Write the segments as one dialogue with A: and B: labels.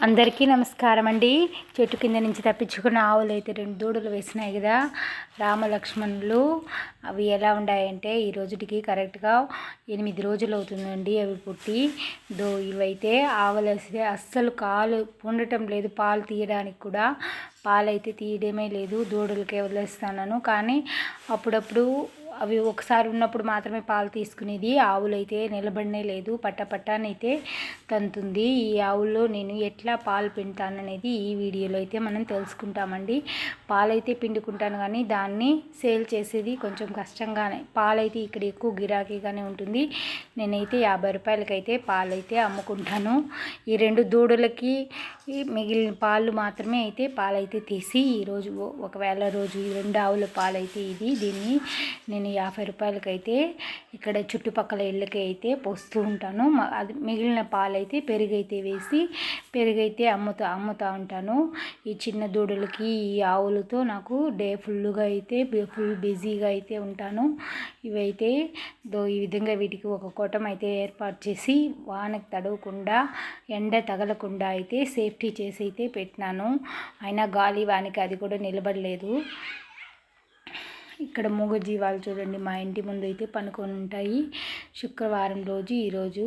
A: అందరికీ నమస్కారం అండి. చెట్టు కింద నుంచి తప్పించుకున్న ఆవులు అయితే 2 దూడలు వేసినాయి కదా, రామలక్ష్మణులు. అవి ఎలా ఉన్నాయంటే ఈ రోజుకి కరెక్ట్గా 8 రోజులు అవుతుందండి అవి పుట్టి. ఇవైతే ఆవులు అస్సలు కాలు ఉండటం లేదు, పాలు తీయడానికి కూడా. పాలైతే తీయడమే లేదు, దూడలకే వదిలేస్తున్నాను. కానీ అప్పుడప్పుడు అవి ఒకసారి ఉన్నప్పుడు మాత్రమే పాలు తీసుకునేది. ఆవులైతే నిలబడనే లేదు, పట్టనైతే తంతుంది. ఈ ఆవుల్లో నేను ఎట్లా పాలు పిండుతాననేది ఈ వీడియోలో అయితే మనం తెలుసుకుంటామండి. పాలైతే పిండుకుంటాను కానీ దాన్ని సేల్ చేసేది కొంచెం కష్టంగానే. పాలైతే ఇక్కడ ఎక్కువ గిరాకీగానే ఉంటుంది. నేనైతే 50 రూపాయలకైతే పాలైతే అమ్ముకుంటాను. ఈ 2 దూడలకి మిగిలిన పాలు మాత్రమే అయితే పాలైతే తీసి ఈరోజు ఒకవేళ రోజు ఈ 2 ఆవుల పాలైతే దీన్ని నేను 50 రూపాయలకైతే ఇక్కడ చుట్టుపక్కల ఇళ్ళకి అయితే పోస్తూ ఉంటాను. అది మిగిలిన పాలైతే పెరుగైతే వేసి పెరుగైతే అమ్ముతూ ఉంటాను. ఈ చిన్న దూడలకి ఈ ఆవులతో నాకు డే ఫుల్ బిజీగా అయితే ఉంటాను. ఇవైతే ఈ విధంగా వీటికి ఒక కొట్టం అయితే ఏర్పాటు చేసి వానకు తడవకుండా ఎండ తగలకుండా అయితే సేఫ్టీ చేసి అయితే పెట్టినాను. అయినా గాలి వానికి అది కూడా నిలబడలేదు. ఇక్కడ మూగజీవాలు చూడండి, మా ఇంటి ముందు అయితే పనుకొని ఉంటాయి. శుక్రవారం రోజు ఈరోజు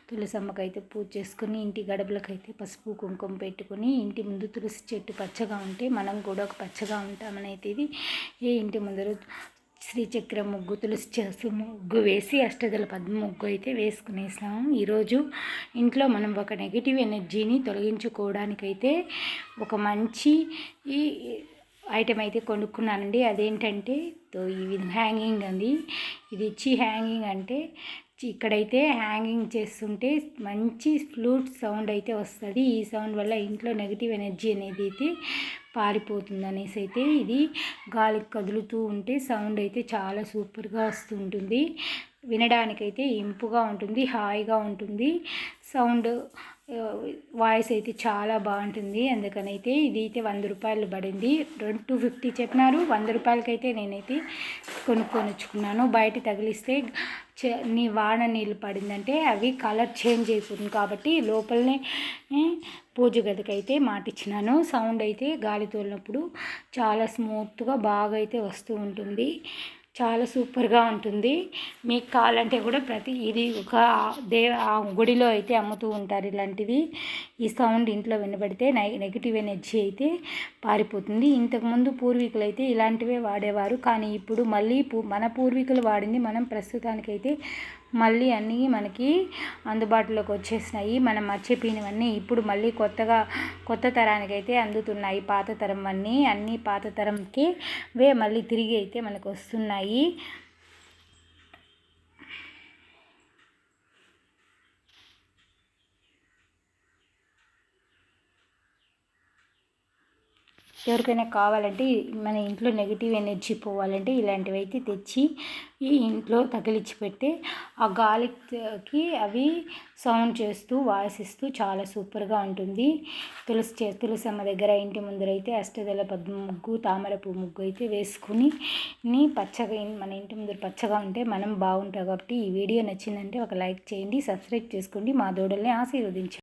A: తులసమ్మకైతే పూజ చేసుకుని ఇంటి గడపలకైతే పసుపు కుంకుమ పెట్టుకుని ఇంటి ముందు తులసి చెట్టు పచ్చగా ఉంటే మనం కూడా ఒక పచ్చగా ఉంటామని అయితే ఇది ఇంటి ముందర శ్రీచక్ర ముగ్గు, తులసి చేసు ముగ్గు వేసి అష్టదళ పద్మ ముగ్గు అయితే వేసుకునేసాము. ఈరోజు ఇంట్లో మనం ఒక నెగిటివ్ ఎనర్జీని తొలగించుకోవడానికైతే ఒక మంచి ఐటెం అయితే కొనుక్కున్నానండి. అదేంటంటే ఈ విధంగా హ్యాంగింగ్ అండి. ఇది హ్యాంగింగ్ అంటే ఇక్కడైతే హ్యాంగింగ్ చేస్తుంటే మంచి ఫ్లూట్ సౌండ్ అయితే వస్తుంది. ఈ సౌండ్ వల్ల ఇంట్లో నెగిటివ్ ఎనర్జీ అనేది అయితే పారిపోతుంది అనేసి అయితే ఇది గాలికి కదులుతూ ఉంటే సౌండ్ అయితే చాలా సూపర్గా వస్తుంటుంది. వినడానికైతే ఇంపుగా ఉంటుంది, హాయిగా ఉంటుంది. సౌండ్ వాయిస్ అయితే చాలా బాగుంటుంది. అందుకనైతే ఇది అయితే 100 రూపాయలు పడింది. 250 చెప్పినారు, 100 రూపాయలకైతే నేనైతే కొనుక్కొని వచ్చుకున్నాను. బయట తగిలిస్తే వాన నీళ్ళు పడిందంటే అవి కలర్ చేంజ్ అయిపోతుంది. కాబట్టి లోపలనే పూజ గదికి అయితే మాటిచ్చినాను. సౌండ్ అయితే గాలి తోలినప్పుడు చాలా స్మూత్గా బాగా అయితే వస్తూ ఉంటుంది. చాలా సూపర్గా ఉంటుంది. మీకు కావాలంటే కూడా ఇది ఒక గుడిలో అయితే అమ్ముతూ ఉంటారు ఇలాంటివి. ఈ సౌండ్ ఇంట్లో వినబడితే నెగిటివ్ ఎనర్జీ అయితే పారిపోతుంది. ఇంతకుముందు పూర్వీకులు అయితే ఇలాంటివే వాడేవారు. కానీ ఇప్పుడు మళ్ళీ మన పూర్వీకులు వాడింది మనం ప్రస్తుతానికైతే మళ్ళీ అన్నీ మనకి అందుబాటులోకి వచ్చేసినాయి. మనం మర్చిపోయినవన్నీ ఇప్పుడు మళ్ళీ కొత్త తరానికైతే అందుతున్నాయి. పాత తరం అన్నీ పాత తరంకి మళ్ళీ తిరిగి అయితే మనకు వస్తున్నాయి. ఎవరికైనా కావాలంటే మన ఇంట్లో నెగిటివ్ ఎనర్జీ పోవాలంటే ఇలాంటివి అయితే తెచ్చి ఈ ఇంట్లో తగిలించి పెడితే ఆ గాలికి అవి సౌండ్ చేస్తూ వాయిస్ ఇస్తూ చాలా సూపర్గా ఉంటుంది. తులసమ్మ దగ్గర ఇంటి ముందర అయితే అష్టదళ పద్మ ముగ్గు, తామర పువ్వు ముగ్గు అయితే వేసుకుని పచ్చగా మన ఇంటి ముందర పచ్చగా ఉంటే మనం బాగుంటాం. కాబట్టి ఈ వీడియో నచ్చిందంటే ఒక లైక్ చేయండి, సబ్స్క్రైబ్ చేసుకోండి, మా దూడల్ని ఆశీర్వదించండి.